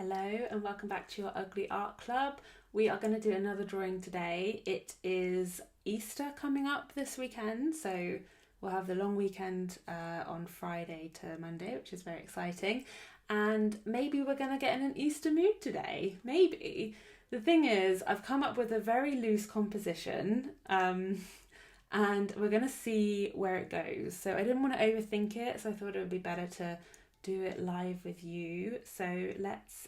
Hello and welcome back to your Ugly Art Club. We are going to do another drawing today. It is Easter coming up this weekend, so we'll have the long weekend on Friday to Monday, which is very exciting. And maybe we're going to get in an Easter mood today. Maybe. The thing is, I've come up with a very loose composition and we're going to see where it goes. So I didn't want to overthink it, so I thought it would be better to do it live with you. So let's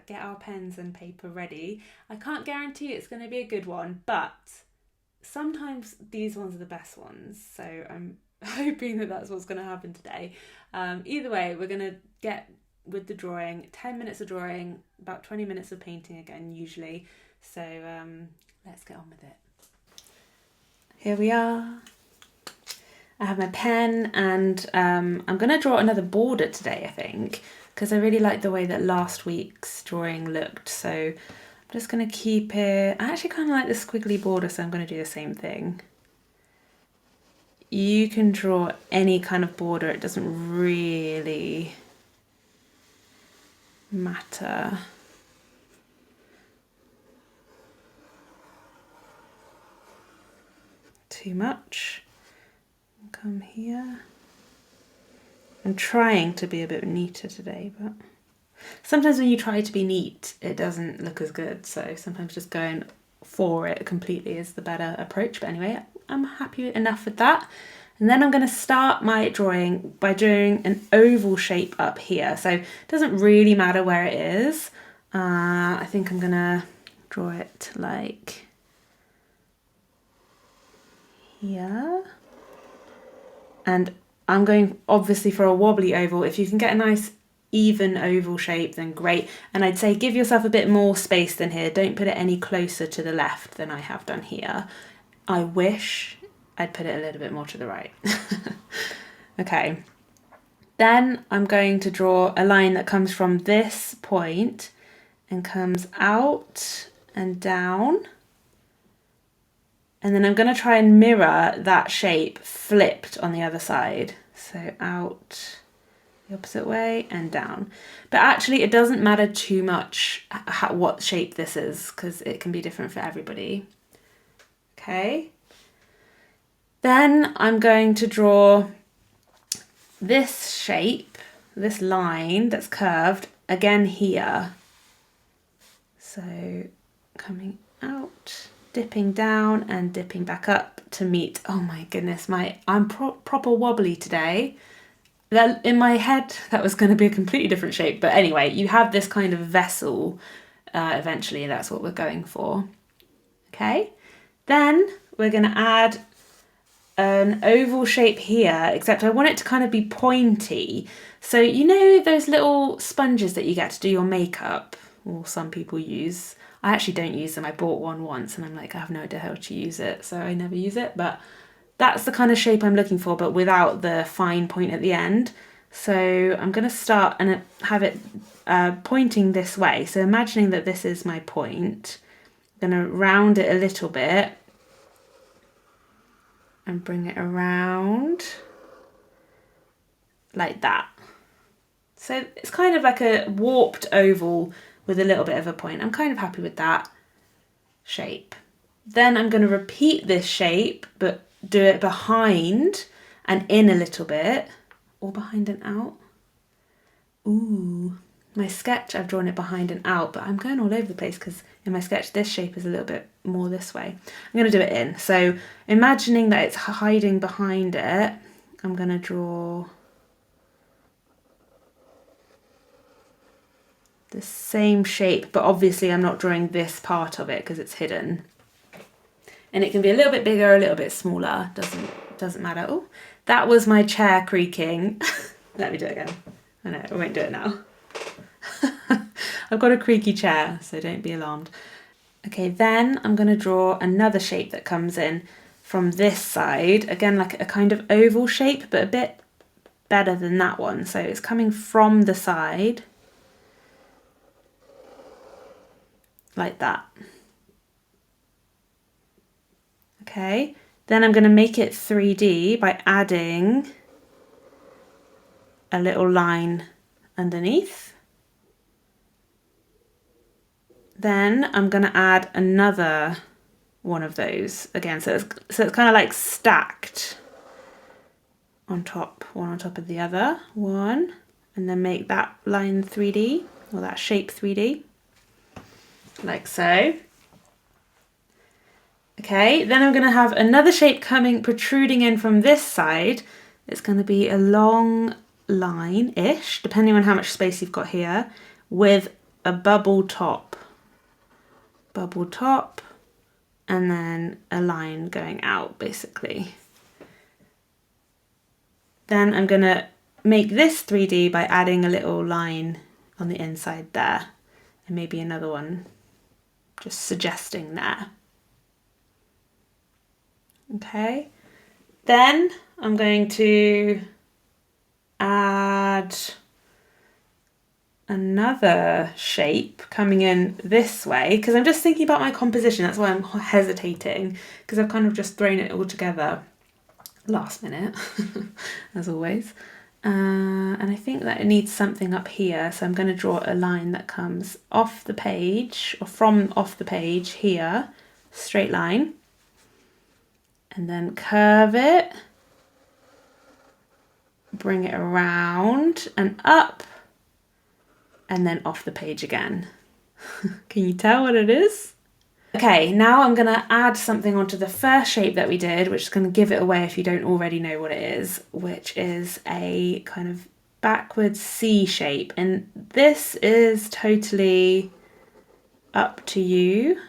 get our pens and paper ready. I can't guarantee it's going to be a good one, but sometimes these ones are the best ones. So I'm hoping that that's what's going to happen today. Either way, we're going to get with the drawing. 10 minutes of drawing, about 20 minutes of painting again, usually. So let's get on with it. Here we are. I have my pen and I'm going to draw another border today, I think, because I really like the way that last week's drawing looked. So I'm just going to keep it. I actually kind of like the squiggly border, so I'm going to do the same thing. You can draw any kind of border. It doesn't really matter. Too much. Come here. I'm trying to be a bit neater today, but sometimes when you try to be neat, it doesn't look as good. So sometimes just going for it completely is the better approach. But anyway, I'm happy enough with that. And then I'm going to start my drawing by doing an oval shape up here. So it doesn't really matter where it is. I think I'm going to draw it like here. And I'm going obviously for a wobbly oval. If you can get a nice even oval shape, then great. And I'd say give yourself a bit more space than here. Don't put it any closer to the left than I have done here. I wish I'd put it a little bit more to the right. Okay. Then I'm going to draw a line that comes from this point and comes out and down. And then I'm going to try and mirror that shape flipped on the other side. So out the opposite way and down. But actually it doesn't matter too much what shape this is because it can be different for everybody. Okay. Then I'm going to draw this shape, this line that's curved, again here. So coming out, dipping down and dipping back up to meet. Oh my goodness, I'm proper wobbly today. In my head that was going to be a completely different shape, but anyway, you have this kind of vessel eventually, and that's what we're going for. Okay, then we're going to add an oval shape here, except I want it to kind of be pointy. So you know those little sponges that you get to do your makeup, or some people use. I actually don't use them. I bought one once and I'm like, I have no idea how to use it, so I never use it. But that's the kind of shape I'm looking for, but without the fine point at the end. So I'm going to start and have it pointing this way. So imagining that this is my point, I'm going to round it a little bit and bring it around like that. So it's kind of like a warped oval with a little bit of a point. I'm kind of happy with that shape. Then I'm going to repeat this shape, but do it behind and in a little bit, or behind and out. Ooh, my sketch, I've drawn it behind and out, but I'm going all over the place because in my sketch, this shape is a little bit more this way. I'm going to do it in. So imagining that it's hiding behind it, I'm going to draw the same shape, but obviously I'm not drawing this part of it because it's hidden. And it can be a little bit bigger, a little bit smaller, doesn't matter. Oh, that was my chair creaking. Let me do it again. I know, I won't do it now. I've got a creaky chair, so don't be alarmed. Okay, then I'm going to draw another shape that comes in from this side. Again, like a kind of oval shape, but a bit better than that one. So it's coming from the side. Like that. Okay, then I'm going to make it 3D by adding a little line underneath. Then I'm going to add another one of those again. So it's kind of like stacked on top, one on top of the other. One, and then make that line 3D or that shape 3D, like so. Okay, then I'm going to have another shape protruding in from this side. It's going to be a long line-ish, depending on how much space you've got here, with a bubble top, and then a line going out, basically. Then I'm going to make this 3D by adding a little line on the inside there, and maybe another one, just suggesting there. Okay, then I'm going to add another shape coming in this way, because I'm just thinking about my composition. That's why I'm hesitating, because I've kind of just thrown it all together last minute, as always. And I think that it needs something up here, so I'm going to draw a line that comes off the page, or from off the page here, straight line, and then curve it, bring it around and up, and then off the page again. Can you tell what it is? Okay, now I'm going to add something onto the first shape that we did, which is going to give it away if you don't already know what it is, which is a kind of backwards C shape. And this is totally up to you,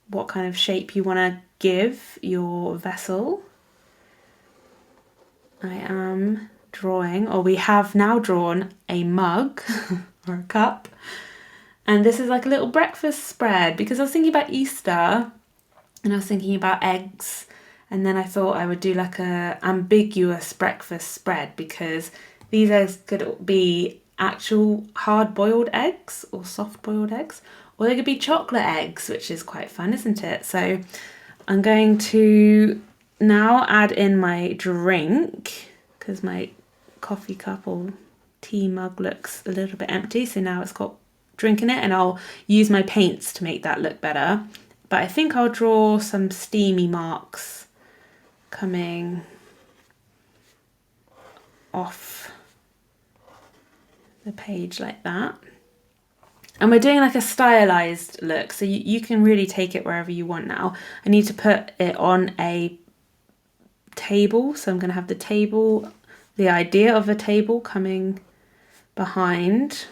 what kind of shape you want to give your vessel. I am drawing, or we have now drawn, a mug or a cup. And this is like a little breakfast spread, because I was thinking about Easter and I was thinking about eggs, and then I thought I would do like a ambiguous breakfast spread, because these eggs could be actual hard-boiled eggs or soft-boiled eggs, or they could be chocolate eggs, which is quite fun, isn't it? So I'm going to now add in my drink, because my coffee cup or tea mug looks a little bit empty, so now it's got drink in it, and I'll use my paints to make that look better. But I think I'll draw some steamy marks coming off the page like that. And we're doing like a stylized look, so you can really take it wherever you want now. I need to put it on a table, so I'm going to have the table, the idea of a table coming behind.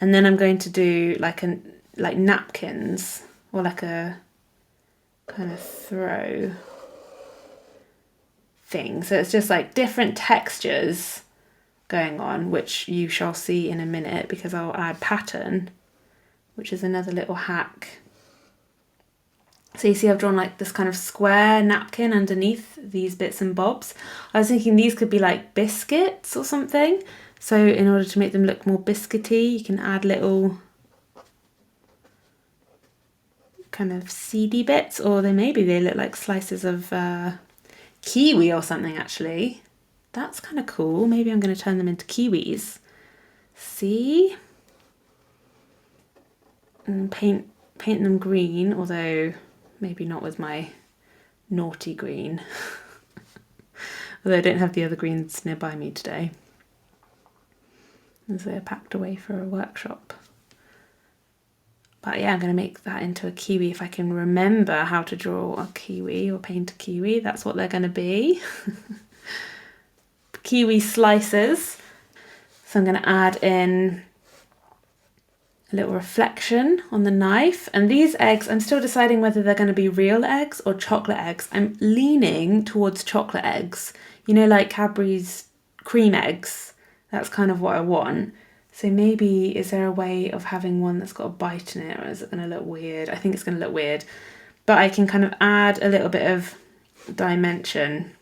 And then I'm going to do like napkins, or like a kind of throw thing. So it's just like different textures going on, which you shall see in a minute, because I'll add pattern, which is another little hack. So you see I've drawn like this kind of square napkin underneath these bits and bobs. I was thinking these could be like biscuits or something. So in order to make them look more biscuity, you can add little kind of seedy bits, or maybe they look like slices of kiwi or something actually. That's kind of cool. Maybe I'm going to turn them into kiwis. See? And paint them green, although maybe not with my naughty green. Although I don't have the other greens nearby me today, as they're packed away for a workshop. But yeah, I'm going to make that into a kiwi if I can remember how to draw a kiwi or paint a kiwi. That's what they're going to be. Kiwi slices. So I'm going to add in a little reflection on the knife. And these eggs, I'm still deciding whether they're going to be real eggs or chocolate eggs. I'm leaning towards chocolate eggs. You know, like Cadbury's cream eggs. That's kind of what I want. So maybe, is there a way of having one that's got a bite in it, or is it going to look weird? I think it's going to look weird. But I can kind of add a little bit of dimension,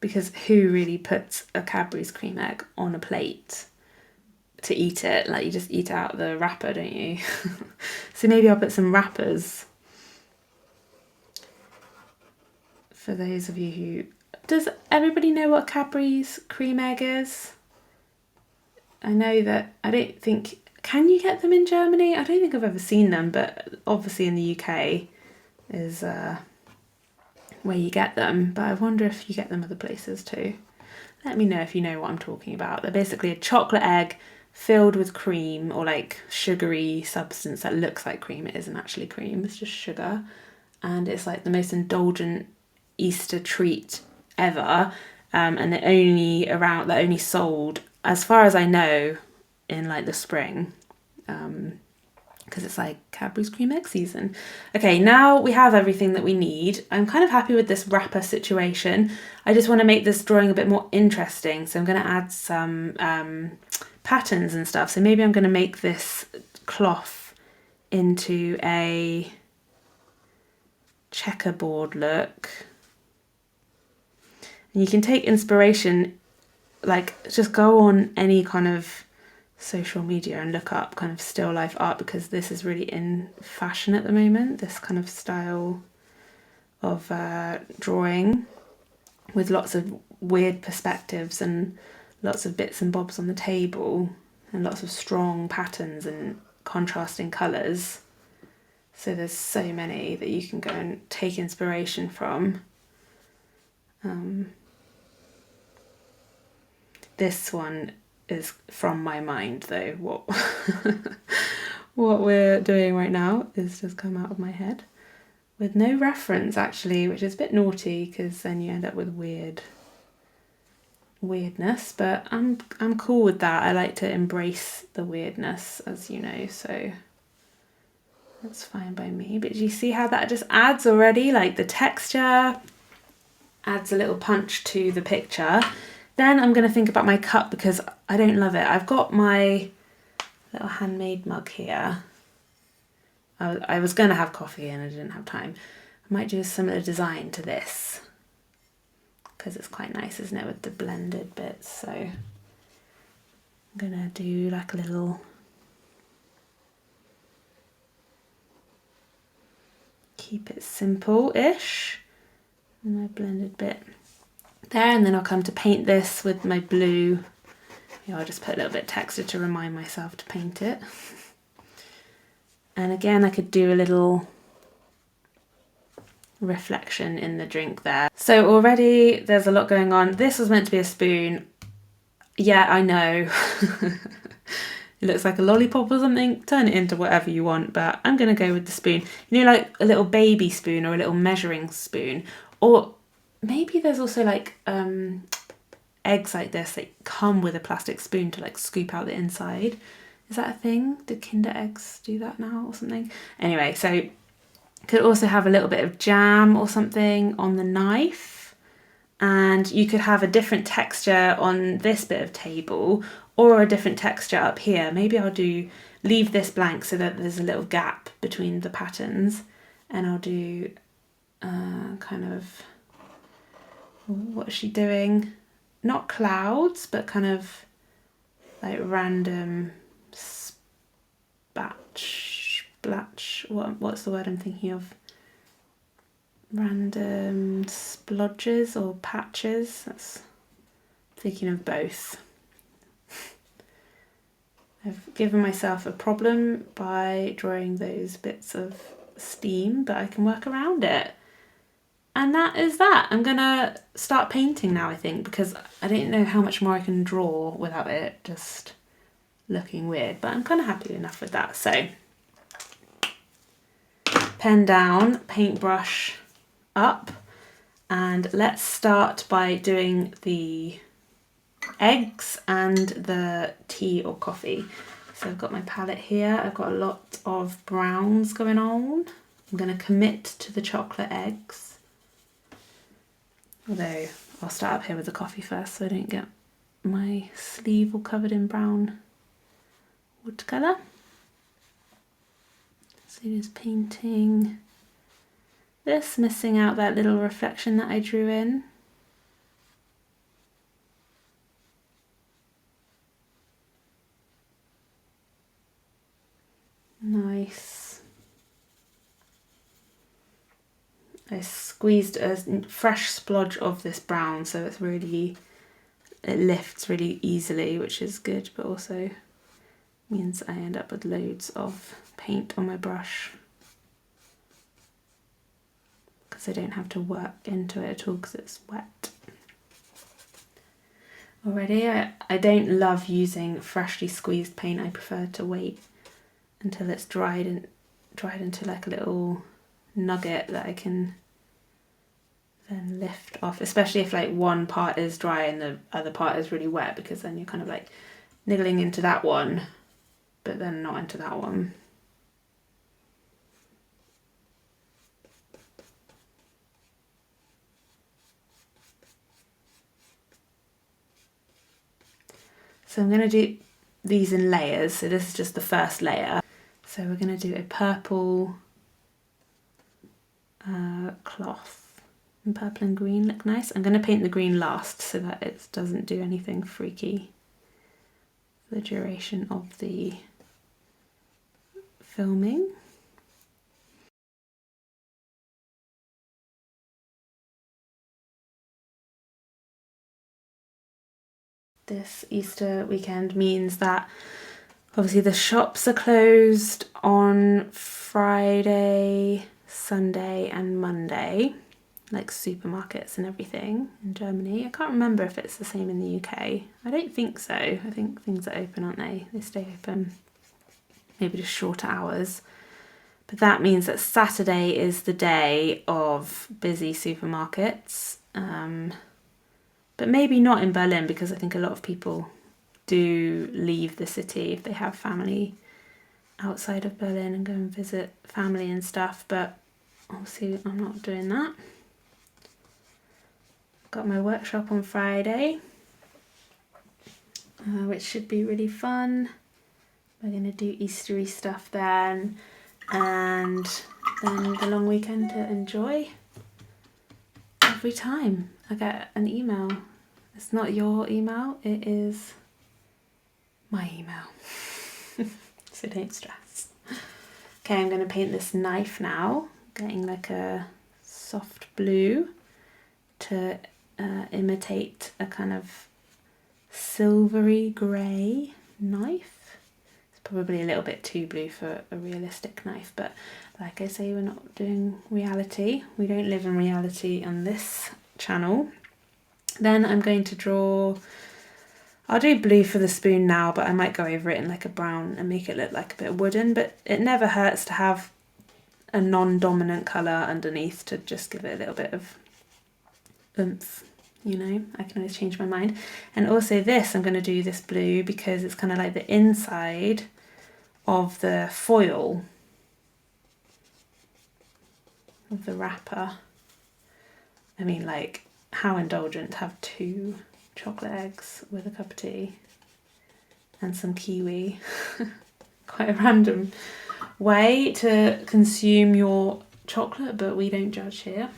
because who really puts a Cadbury's cream egg on a plate to eat it? Like, you just eat out the wrapper, don't you? So maybe I'll put some wrappers. For those of you who... Does everybody know what Cadbury's cream egg is? I know that I don't think Can you get them in Germany? I don't think I've ever seen them, but obviously in the UK is where you get them. But I wonder if you get them other places too. Let me know if you know what I'm talking about. They're basically a chocolate egg filled with cream or like sugary substance that looks like cream. It isn't actually cream, it's just sugar. And it's like the most indulgent Easter treat ever. And they're only sold, as far as I know, in like the spring. Because it's like Cadbury's cream egg season. Okay, now we have everything that we need. I'm kind of happy with this wrapper situation. I just want to make this drawing a bit more interesting. So I'm going to add some patterns and stuff. So maybe I'm going to make this cloth into a checkerboard look. And you can take inspiration, like just go on any kind of social media and look up kind of still life art, because this is really in fashion at the moment, this kind of style of drawing with lots of weird perspectives and lots of bits and bobs on the table and lots of strong patterns and contrasting colours. So there's so many that you can go and take inspiration from. This one is from my mind though. What we're doing right now is just come out of my head with no reference actually, which is a bit naughty because then you end up with weirdness, but I'm cool with that. I like to embrace the weirdness, as you know, so that's fine by me. But do you see how that just adds already, like the texture adds a little punch to the picture. Then I'm going to think about my cup because I don't love it. I've got my little handmade mug here. I was going to have coffee and I didn't have time. I might do a similar design to this because it's quite nice, isn't it, with the blended bits. So I'm going to do like a little keep it simple-ish. And my blended bit there, and then I'll come to paint this with my blue. I'll just put a little bit of texture to remind myself to paint it. And again, I could do a little reflection in the drink there. So already there's a lot going on. This was meant to be a spoon. Yeah, I know. It looks like a lollipop or something. Turn it into whatever you want, but I'm going to go with the spoon. You know, like a little baby spoon or a little measuring spoon. Or maybe there's also like eggs like this that come with a plastic spoon to like scoop out the inside. Is that a thing? Do Kinder eggs do that now or something? Anyway, so could also have a little bit of jam or something on the knife, and you could have a different texture on this bit of table or a different texture up here. Maybe I'll leave this blank so that there's a little gap between the patterns, and I'll do kind of, what is she doing? Not clouds, but kind of like random what's the word I'm thinking of? Random splodges or patches. That's thinking of both. I've given myself a problem by drawing those bits of steam, but I can work around it. And that is that. I'm gonna start painting now, I think, because I don't know how much more I can draw without it just looking weird, but I'm kind of happy enough with that. So pen down, paintbrush up, and let's start by doing the eggs and the tea or coffee. So I've got my palette here. I've got a lot of browns going on. I'm going to commit to the chocolate eggs. Although I'll start up here with the coffee first so I don't get my sleeve all covered in brown watercolour. So just painting this, missing out that little reflection that I drew in. Nice. I squeezed a fresh splodge of this brown, so it lifts really easily, which is good, but also Means I end up with loads of paint on my brush because I don't have to work into it at all because it's wet. Already, I don't love using freshly squeezed paint. I prefer to wait until it's dried into like a little nugget that I can then lift off, especially if like one part is dry and the other part is really wet, because then you're kind of like niggling into that one but then not into that one. So I'm going to do these in layers, so this is just the first layer. So we're going to do a purple cloth, and purple and green look nice. I'm going to paint the green last so that it doesn't do anything freaky for the duration of the filming. This Easter weekend means that obviously the shops are closed on Friday, Sunday and Monday, like supermarkets and everything in Germany. I can't remember if it's the same in the UK. I don't think so. I think things are open, aren't they? They stay open, maybe just shorter hours. But that means that Saturday is the day of busy supermarkets. But maybe not in Berlin, because I think a lot of people do leave the city if they have family outside of Berlin and go and visit family and stuff. But obviously I'm not doing that. Got my workshop on Friday, which should be really fun. We're going to do Eastery stuff then, and then the long weekend to enjoy. Every time I get an email, it's not your email, it is my email. So don't stress. Okay, I'm going to paint this knife now, getting like a soft blue to imitate a kind of silvery grey knife. It's probably a little bit too blue for a realistic knife, but like I say, we're not doing reality. We don't live in reality on this channel. Then I'm going to draw, I'll do blue for the spoon now, but I might go over it in like a brown and make it look like a bit wooden, but it never hurts to have a non-dominant colour underneath to just give it a little bit of oomph, you know. I can always change my mind. And also this, I'm going to do this blue because it's kind of like the inside of the foil of the wrapper. I mean, like, how indulgent to have 2 chocolate eggs with a cup of tea and some kiwi. Quite a random way to consume your chocolate, but we don't judge here.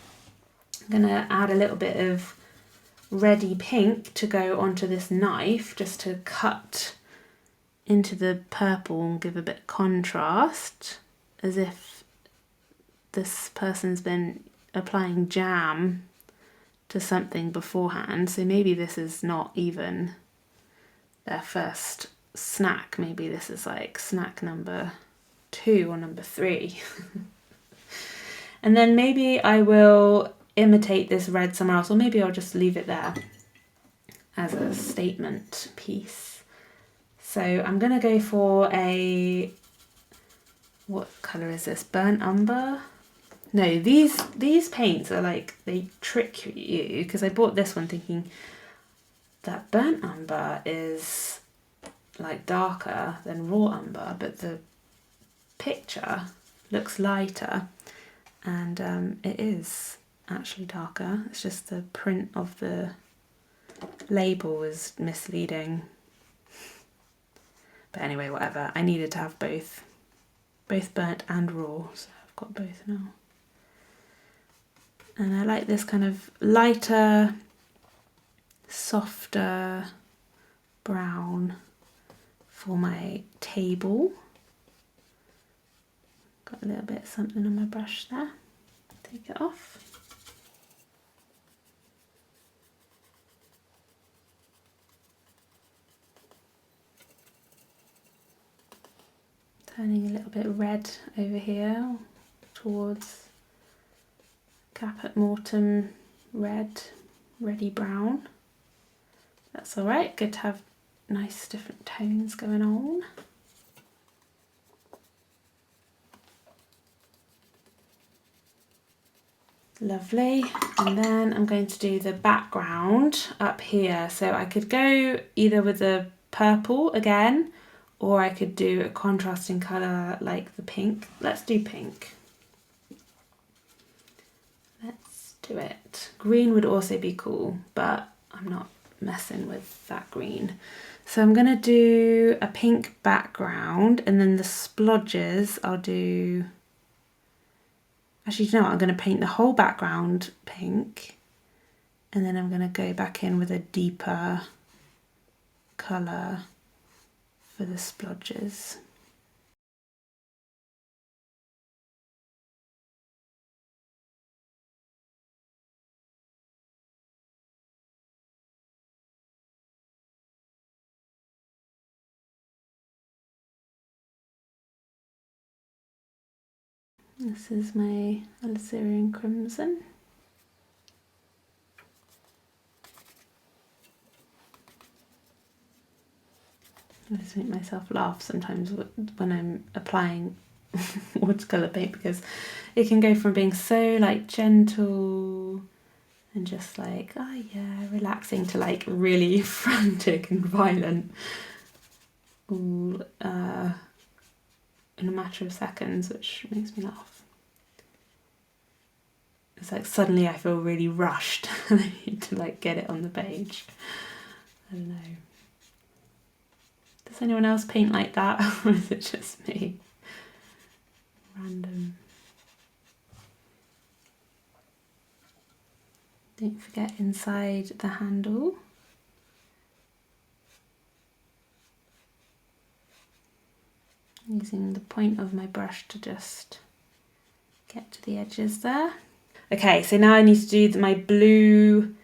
I'm going to add a little bit of reddy pink to go onto this knife, just to cut into the purple and give a bit of contrast, as if this person's been applying jam to something beforehand. So maybe this is not even their first snack. Maybe this is like snack number 2 or number 3. And then maybe I will imitate this red somewhere else, or maybe I'll just leave it there as a statement piece. So I'm going to go for a, what colour is this? Burnt umber? No, these paints are like, they trick you, because I bought this one thinking that burnt umber is like darker than raw umber, but the picture looks lighter, and it is actually darker. It's just the print of the label is misleading. But anyway, whatever. I needed to have both burnt and raw, so I've got both now. And I like this kind of lighter, softer brown for my table. Got a little bit of something on my brush there. Take it off. Turning a little bit red over here towards Caput Mortem red, reddy brown. That's all right, good to have nice different tones going on. Lovely, and then I'm going to do the background up here. So I could go either with the purple again, or I could do a contrasting colour like the pink. Let's do pink. Let's do it. Green would also be cool, but I'm not messing with that green. So I'm going to do a pink background, and then the splodges I'll do... Actually, you know what? I'm going to paint the whole background pink, and then I'm going to go back in with a deeper colour for the splodges. This is my Alizarin Crimson. I just make myself laugh sometimes when I'm applying watercolour paint, because it can go from being so like gentle and just like, oh yeah, relaxing, to like really frantic and violent all in a matter of seconds, which makes me laugh. It's like suddenly I feel really rushed and I need to like get it on the page. I don't know. Does anyone else paint like that, or is it just me? Random. Don't forget inside the handle. Using the point of my brush to just get to the edges there. Okay, so now I need to do my blue,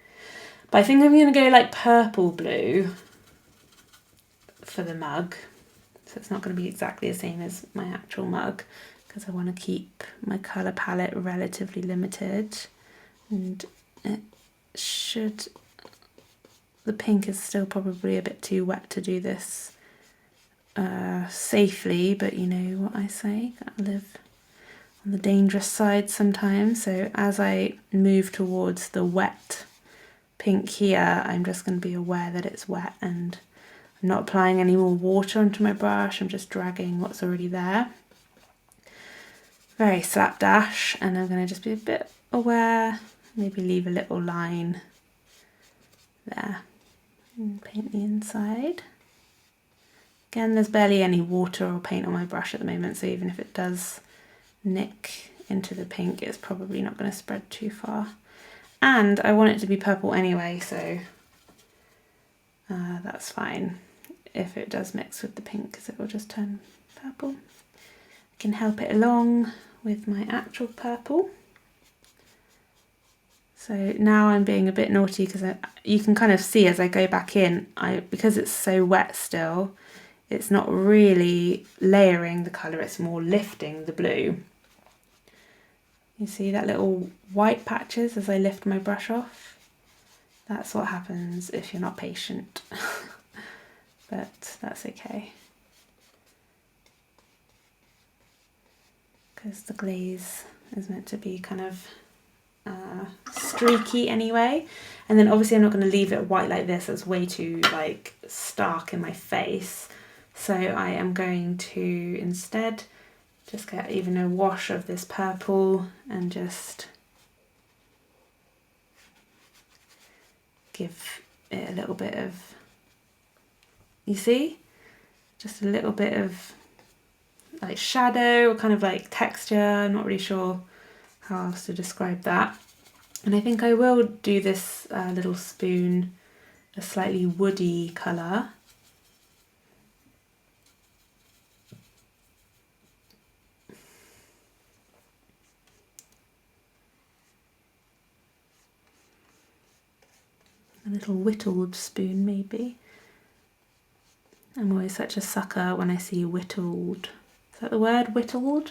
but I think I'm going to go like purple blue for the mug. So it's not going to be exactly the same as my actual mug, because I want to keep my colour palette relatively limited. And it should, the pink is still probably a bit too wet to do this safely, but you know what I say, gotta live on the dangerous side sometimes. So as I move towards the wet pink here, I'm just going to be aware that it's wet, and I'm not applying any more water onto my brush, I'm just dragging what's already there. Very slapdash, and I'm going to just be a bit aware, maybe leave a little line there and paint the inside. Again, there's barely any water or paint on my brush at the moment, so even if it does nick into the pink, it's probably not going to spread too far. And I want it to be purple anyway, so that's fine if it does mix with the pink, because it will just turn purple. I can help it along with my actual purple. So now I'm being a bit naughty, because you can kind of see as I go back in, because it's so wet still, it's not really layering the colour, it's more lifting the blue. You see that little white patches as I lift my brush off? That's what happens if you're not patient. But that's okay, because the glaze is meant to be kind of streaky anyway. And then obviously I'm not going to leave it white like this, it's way too like stark in my face. So I am going to instead just get even a wash of this purple and just give it a little bit of, you see, just a little bit of like shadow or kind of like texture. I'm not really sure how else to describe that. And I think I will do this little spoon a slightly woody colour. A little whittled spoon maybe. I'm always such a sucker when I see whittled is that the word, whittled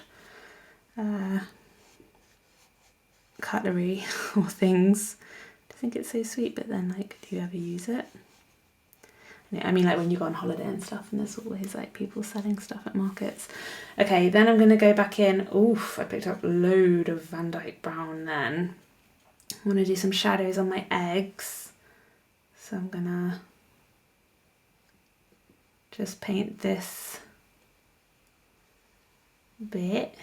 cutlery or things. I think it's so sweet, but then like, do you ever use it? I mean, like when you go on holiday and stuff, and there's always like people selling stuff at markets. Okay, then I'm going to go back in. Oof, I picked up a load of Van Dyke Brown then. I want to do some shadows on my eggs. So I'm going to just paint this bit.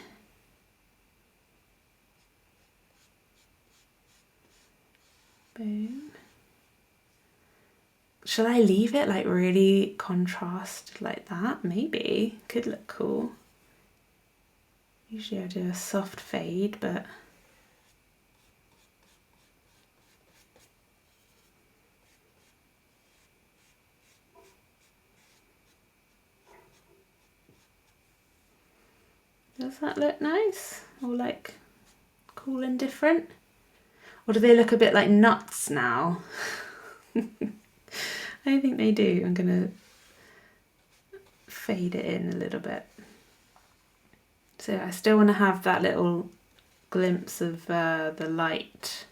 Boom. Should I leave it like really contrasted like that? Maybe. Could look cool. Usually I do a soft fade, but does that look nice? Or like cool and different? Or do they look a bit like nuts now? I think they do. I'm going to fade it in a little bit. So I still want to have that little glimpse of the light.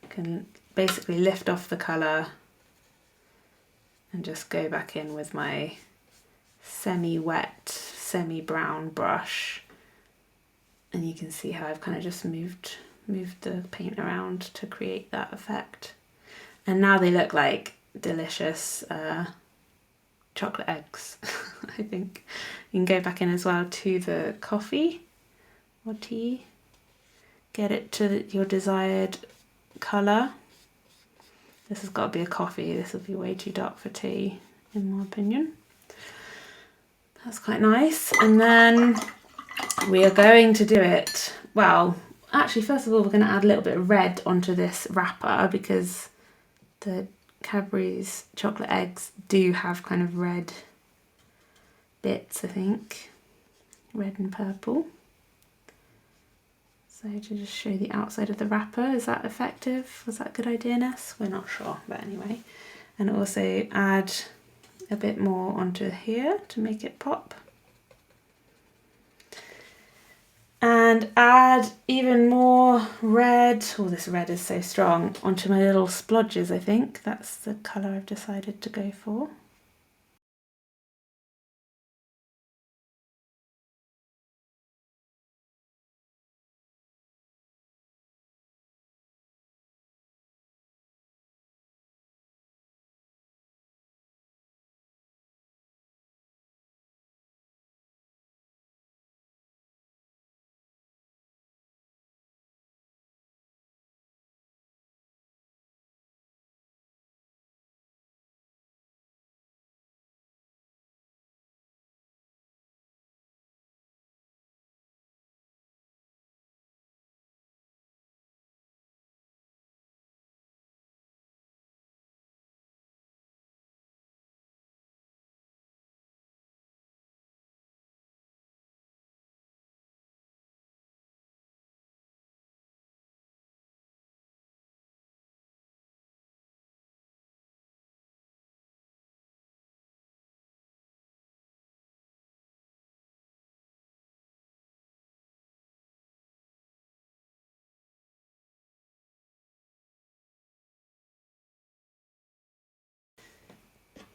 I can basically lift off the colour and just go back in with my semi-wet, semi-brown brush. And you can see how I've kind of just moved the paint around to create that effect. And now they look like delicious chocolate eggs, I think. You can go back in as well to the coffee or tea. Get it to your desired colour. This has got to be a coffee. This will be way too dark for tea, in my opinion. That's quite nice. And then we are going to do it, well, actually, first of all, we're going to add a little bit of red onto this wrapper because the Cadbury's chocolate eggs do have kind of red bits, I think. Red and purple. So to just show the outside of the wrapper, is that effective? Was that a good idea, Ness? We're not sure, but anyway. And also add a bit more onto here to make it pop. And add even more red, oh this red is so strong, onto my little splodges, I think. That's the colour I've decided to go for.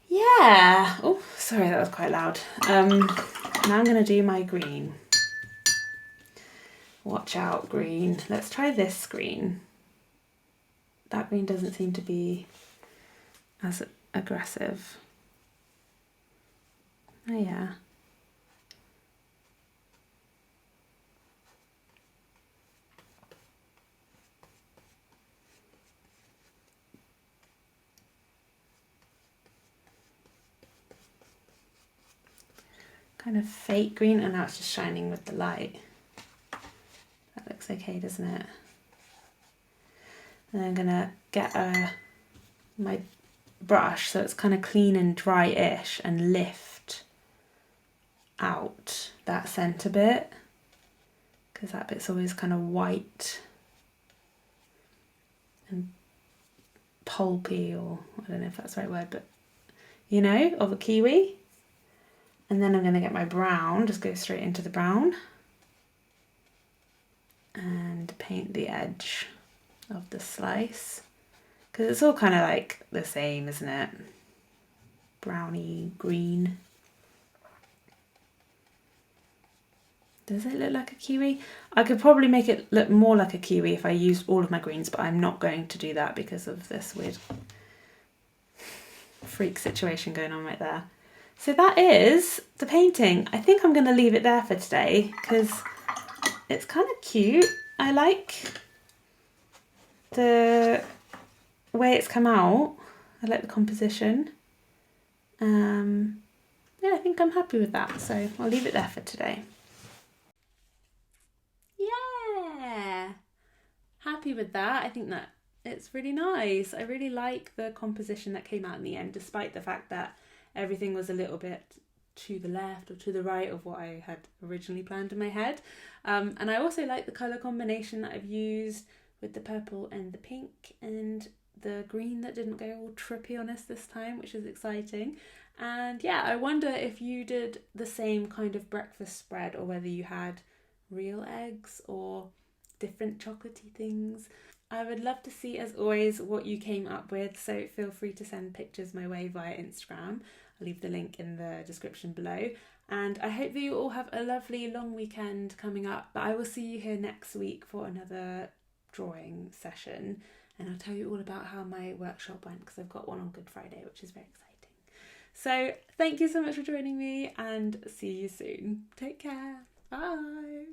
Yeah. Oh, sorry, that was quite loud. Now I'm going to do my green. Watch out, green. Let's try this green. That green doesn't seem to be as aggressive. Oh yeah. Kind of fake green, and now it's just shining with the light. That looks okay, doesn't it? And I'm gonna get my brush so it's kind of clean and dry-ish and lift out that centre bit, because that bit's always kind of white and pulpy, or I don't know if that's the right word, but you know, of a kiwi. And then I'm going to get my brown, just go straight into the brown and paint the edge of the slice, because it's all kind of like the same, isn't it? Browny green. Does it look like a kiwi? I could probably make it look more like a kiwi if I used all of my greens, but I'm not going to do that because of this weird freak situation going on right there. So that is the painting. I think I'm going to leave it there for today because it's kind of cute. I like the way it's come out. I like the composition. Yeah, I think I'm happy with that. So I'll leave it there for today. Yeah, happy with that. I think that it's really nice. I really like the composition that came out in the end, despite the fact that everything was a little bit to the left or to the right of what I had originally planned in my head. And I also like the colour combination that I've used with the purple and the pink and the green that didn't go all trippy on us this time, which is exciting. And yeah, I wonder if you did the same kind of breakfast spread or whether you had real eggs or different chocolatey things. I would love to see, as always, what you came up with, so feel free to send pictures my way via Instagram. I'll leave the link in the description below. And I hope that you all have a lovely long weekend coming up. But I will see you here next week for another drawing session. And I'll tell you all about how my workshop went, because I've got one on Good Friday, which is very exciting. So thank you so much for joining me and see you soon. Take care. Bye.